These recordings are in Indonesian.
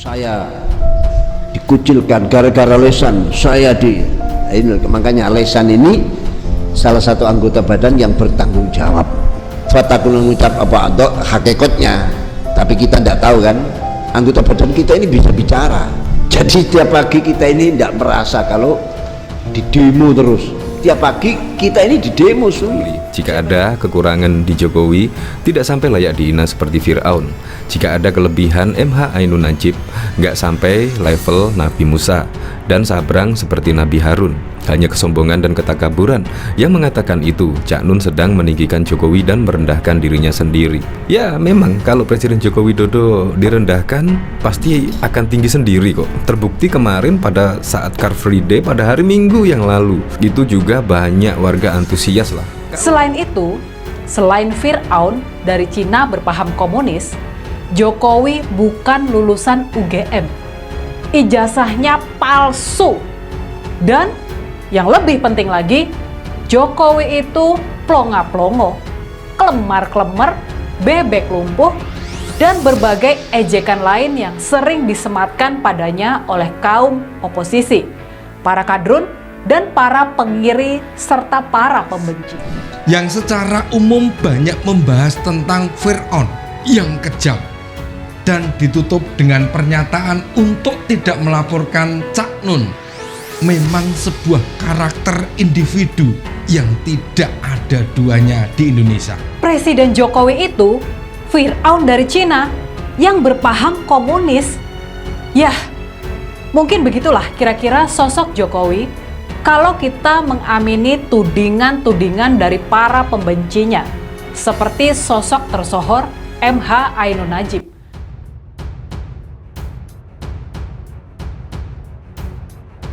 Saya dikucilkan gara-gara lesan saya ini, makanya lesan ini salah satu anggota badan yang bertanggung jawab. Fatakun mengucap apa atau hakikatnya, tapi kita tidak tahu kan, anggota badan kita ini bisa bicara. Jadi tiap pagi kita ini tidak merasa kalau di demo terus. Tiap pagi kita ini di demo sulit. Jika ada kekurangan di Jokowi, tidak sampai layak dihina seperti Fir'aun. Jika ada kelebihan MH Ainun Najib, nggak sampai level Nabi Musa dan sabrang seperti Nabi Harun. Hanya kesombongan dan ketakaburan yang mengatakan itu Cak Nun sedang meninggikan Jokowi dan merendahkan dirinya sendiri. Ya memang kalau Presiden Joko Widodo direndahkan pasti akan tinggi sendiri kok. Terbukti kemarin pada saat Car Free Day pada hari Minggu yang lalu, itu juga banyak warga antusias lah. Selain itu, selain Fir'aun dari Cina berpaham komunis, Jokowi bukan lulusan UGM. Ijazahnya palsu. Dan yang lebih penting lagi, Jokowi itu plonga-plongo, kelemar-kelemar, bebek lumpuh, dan berbagai ejekan lain yang sering disematkan padanya oleh kaum oposisi, para kadrun, dan para pengiri serta para pembenci. Yang secara umum banyak membahas tentang Fir'aun yang kejam dan ditutup dengan pernyataan untuk tidak melaporkan Cak Nun. Memang sebuah karakter individu yang tidak ada duanya di Indonesia. Presiden Jokowi itu Fir'aun dari Cina yang berpaham komunis. Yah, mungkin begitulah kira-kira sosok Jokowi kalau kita mengamini tudingan-tudingan dari para pembencinya, seperti sosok tersohor MH Ainun Najib.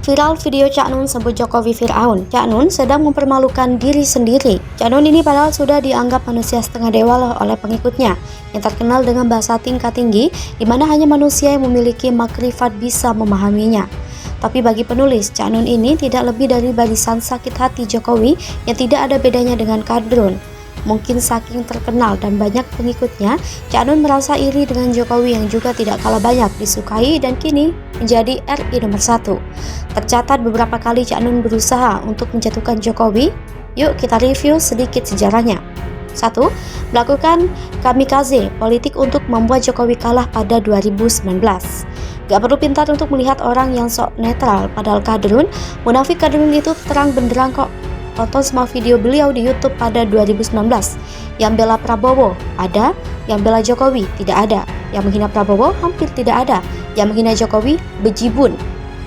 Viral video Cak Nun sebut Jokowi Fir'aun. Cak Nun sedang mempermalukan diri sendiri. Cak Nun ini padahal sudah dianggap manusia setengah dewa oleh pengikutnya, yang terkenal dengan bahasa tingkat tinggi, di mana hanya manusia yang memiliki makrifat bisa memahaminya. Tapi bagi penulis, Cak Nun ini tidak lebih dari barisan sakit hati Jokowi yang tidak ada bedanya dengan kadrun. Mungkin saking terkenal dan banyak pengikutnya, Cak Nun merasa iri dengan Jokowi yang juga tidak kalah banyak disukai dan kini menjadi RI nomor 1. Tercatat beberapa kali Cak Nun berusaha untuk menjatuhkan Jokowi. Yuk kita review sedikit sejarahnya. 1. Melakukan kamikaze politik untuk membuat Jokowi kalah pada 2019. Gak perlu pintar untuk melihat orang yang sok netral, padahal kadrun, munafik kadrun itu terang benderang kok. Tonton semua video beliau di YouTube pada 2019. Yang bela Prabowo ada, yang bela Jokowi tidak ada, yang menghina Prabowo hampir tidak ada, yang menghina Jokowi bejibun.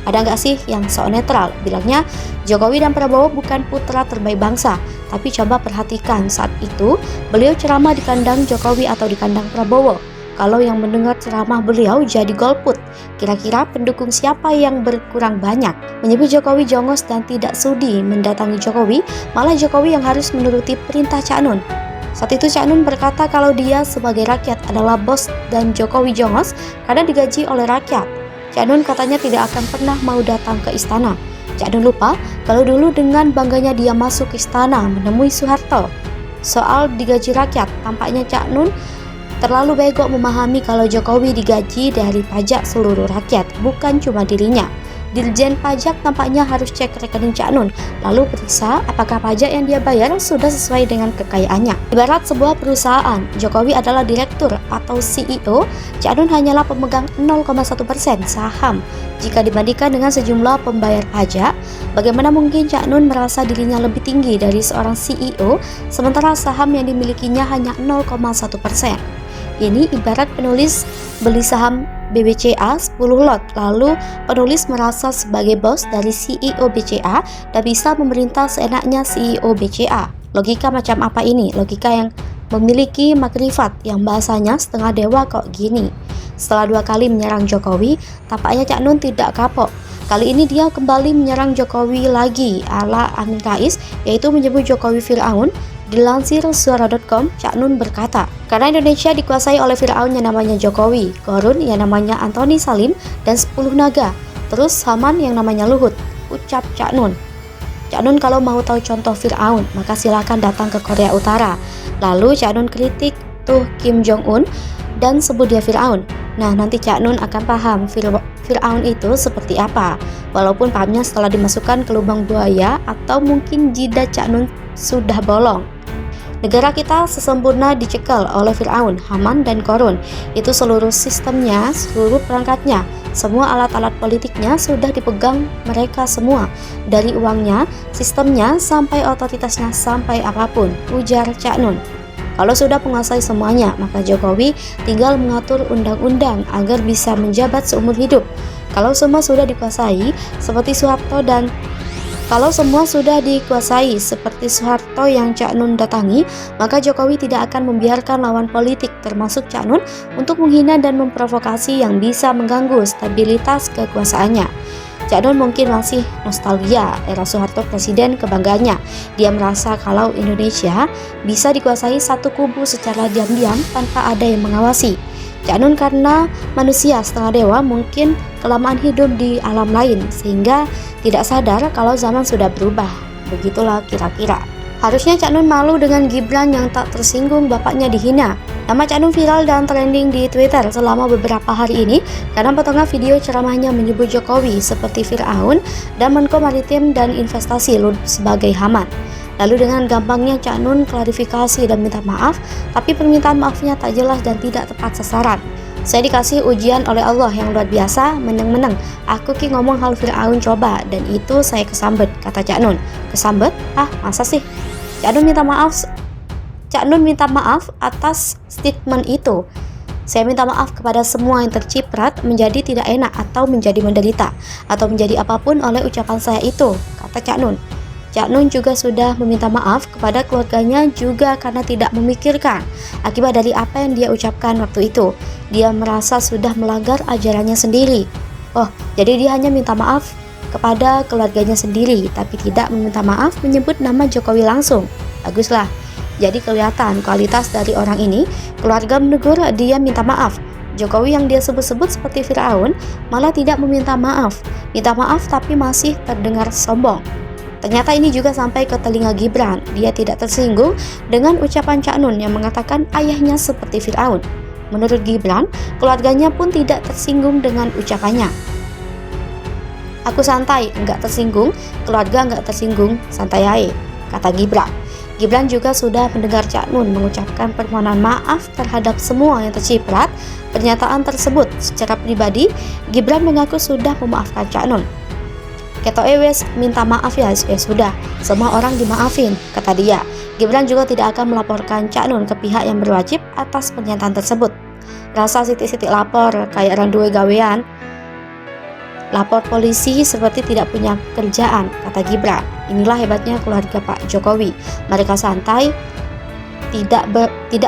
Ada nggak sih yang sok netral? Bilangnya Jokowi dan Prabowo bukan putra terbaik bangsa. Tapi coba perhatikan saat itu beliau ceramah di kandang Jokowi atau di kandang Prabowo. Kalau yang mendengar ceramah beliau jadi golput, kira-kira pendukung siapa yang berkurang banyak? Menyebut Jokowi jongos dan tidak sudi mendatangi Jokowi, malah Jokowi yang harus menuruti perintah Cak Nun. Saat itu Cak Nun berkata kalau dia sebagai rakyat adalah bos dan Jokowi jongos karena digaji oleh rakyat. Cak Nun katanya tidak akan pernah mau datang ke istana. Cak Nun lupa kalau dulu dengan bangganya dia masuk ke istana menemui Soeharto. Soal digaji rakyat, tampaknya Cak Nun terlalu bego memahami kalau Jokowi digaji dari pajak seluruh rakyat, bukan cuma dirinya. Dirjen Pajak tampaknya harus cek rekening Cak Nun, lalu periksa apakah pajak yang dia bayar sudah sesuai dengan kekayaannya. Ibarat sebuah perusahaan, Jokowi adalah direktur atau CEO, Cak Nun hanyalah pemegang 0,1% saham. Jika dibandingkan dengan sejumlah pembayar pajak, bagaimana mungkin Cak Nun merasa dirinya lebih tinggi dari seorang CEO, sementara saham yang dimilikinya hanya 0,1%. Ini ibarat penulis beli saham BBCA 10 lot, lalu penulis merasa sebagai bos dari CEO BCA dan bisa memerintah seenaknya CEO BCA. Logika macam apa ini? Logika yang memiliki makrifat yang bahasanya setengah dewa kok gini. Setelah 2 kali menyerang Jokowi, tampaknya Cak Nun tidak kapok. Kali ini dia kembali menyerang Jokowi lagi ala Amin Rais, yaitu menyebut Jokowi Fir'aun. Dilansir suara.com, Cak Nun berkata, karena Indonesia dikuasai oleh Fir'aun yang namanya Jokowi, Korun yang namanya Antoni Salim, dan 10 naga, terus Haman yang namanya Luhut, ucap Cak Nun. Cak Nun kalau mau tahu contoh Fir'aun, maka silakan datang ke Korea Utara. Lalu Cak Nun kritik tuh Kim Jong Un dan sebut dia Fir'aun. Nah, nanti Cak Nun akan paham Fir'aun itu seperti apa, walaupun pahamnya setelah dimasukkan ke lubang buaya atau mungkin jidat Cak Nun sudah bolong. Negara kita sesempurna dicekal oleh Fir'aun, Haman, dan Korun. Itu seluruh sistemnya, seluruh perangkatnya, semua alat-alat politiknya sudah dipegang mereka semua. Dari uangnya, sistemnya, sampai otoritasnya, sampai apapun, ujar Cak Nun. Kalau sudah menguasai semuanya, maka Jokowi tinggal mengatur undang-undang agar bisa menjabat seumur hidup. Kalau semua sudah dikuasai, seperti Soeharto yang Cak Nun datangi, maka Jokowi tidak akan membiarkan lawan politik termasuk Cak Nun untuk menghina dan memprovokasi yang bisa mengganggu stabilitas kekuasaannya. Cak Nun mungkin masih nostalgia era Soeharto presiden kebanggaannya. Dia merasa kalau Indonesia bisa dikuasai satu kubu secara diam-diam tanpa ada yang mengawasi. Cak Nun karena manusia setengah dewa mungkin kelamaan hidup di alam lain sehingga tidak sadar kalau zaman sudah berubah. Begitulah kira-kira. Harusnya Cak Nun malu dengan Gibran yang tak tersinggung bapaknya dihina. Nama Cak Nun viral dan trending di Twitter selama beberapa hari ini karena potongan video ceramahnya menyebut Jokowi seperti Fir'aun dan Menko Maritim dan Investasi Luhut sebagai Haman. Lalu dengan gampangnya Cak Nun klarifikasi dan minta maaf, tapi permintaan maafnya tak jelas dan tidak tepat sasaran. Saya dikasih ujian oleh Allah yang luar biasa, meneng-meneng. Aku ki ngomong hal Fir'aun coba, dan itu saya kesambet, kata Cak Nun. Kesambet? Ah, masa sih? Cak Nun minta maaf atas statement itu. Saya minta maaf kepada semua yang terciprat menjadi tidak enak atau menjadi menderita atau menjadi apapun oleh ucapan saya itu, kata Cak Nun. Cak Nun juga sudah meminta maaf kepada keluarganya juga karena tidak memikirkan akibat dari apa yang dia ucapkan waktu itu. Dia merasa sudah melanggar ajarannya sendiri. Oh, jadi dia hanya minta maaf kepada keluarganya sendiri, tapi tidak meminta maaf menyebut nama Jokowi langsung. Baguslah. Jadi kelihatan kualitas dari orang ini. Keluarga menegur, dia minta maaf. Jokowi yang dia sebut-sebut seperti Fir'aun malah tidak meminta maaf. Minta maaf tapi masih terdengar sombong. Ternyata ini juga sampai ke telinga Gibran. Dia tidak tersinggung dengan ucapan Cak Nun yang mengatakan ayahnya seperti Fir'aun. Menurut Gibran, keluarganya pun tidak tersinggung dengan ucapannya. Aku santai, enggak tersinggung, keluarga enggak tersinggung, santai aja, kata Gibran. Gibran juga sudah mendengar Cak Nun mengucapkan permohonan maaf terhadap semua yang terciprat pernyataan tersebut. Secara pribadi, Gibran mengaku sudah memaafkan Cak Nun. Keto Ewes minta maaf ya, sudah, semua orang dimaafin, kata dia. Gibran juga tidak akan melaporkan Cak Nun ke pihak yang berwajib atas pernyataan tersebut. Rasa sitik-sitik lapor kayak orang duwe gawean, lapor polisi seperti tidak punya kerjaan, kata Gibran. Inilah hebatnya keluarga Pak Jokowi. Mereka santai, tidak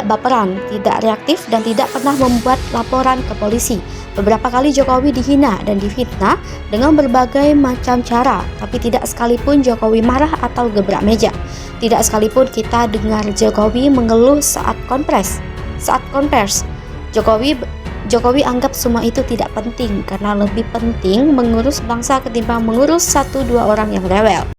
baperan, tidak reaktif, dan tidak pernah membuat laporan ke polisi. Beberapa kali Jokowi dihina dan difitnah dengan berbagai macam cara, tapi tidak sekalipun Jokowi marah atau gebrak meja. Tidak sekalipun kita dengar Jokowi mengeluh saat konferensi. Jokowi anggap semua itu tidak penting karena lebih penting mengurus bangsa ketimbang mengurus 1-2 orang yang rewel.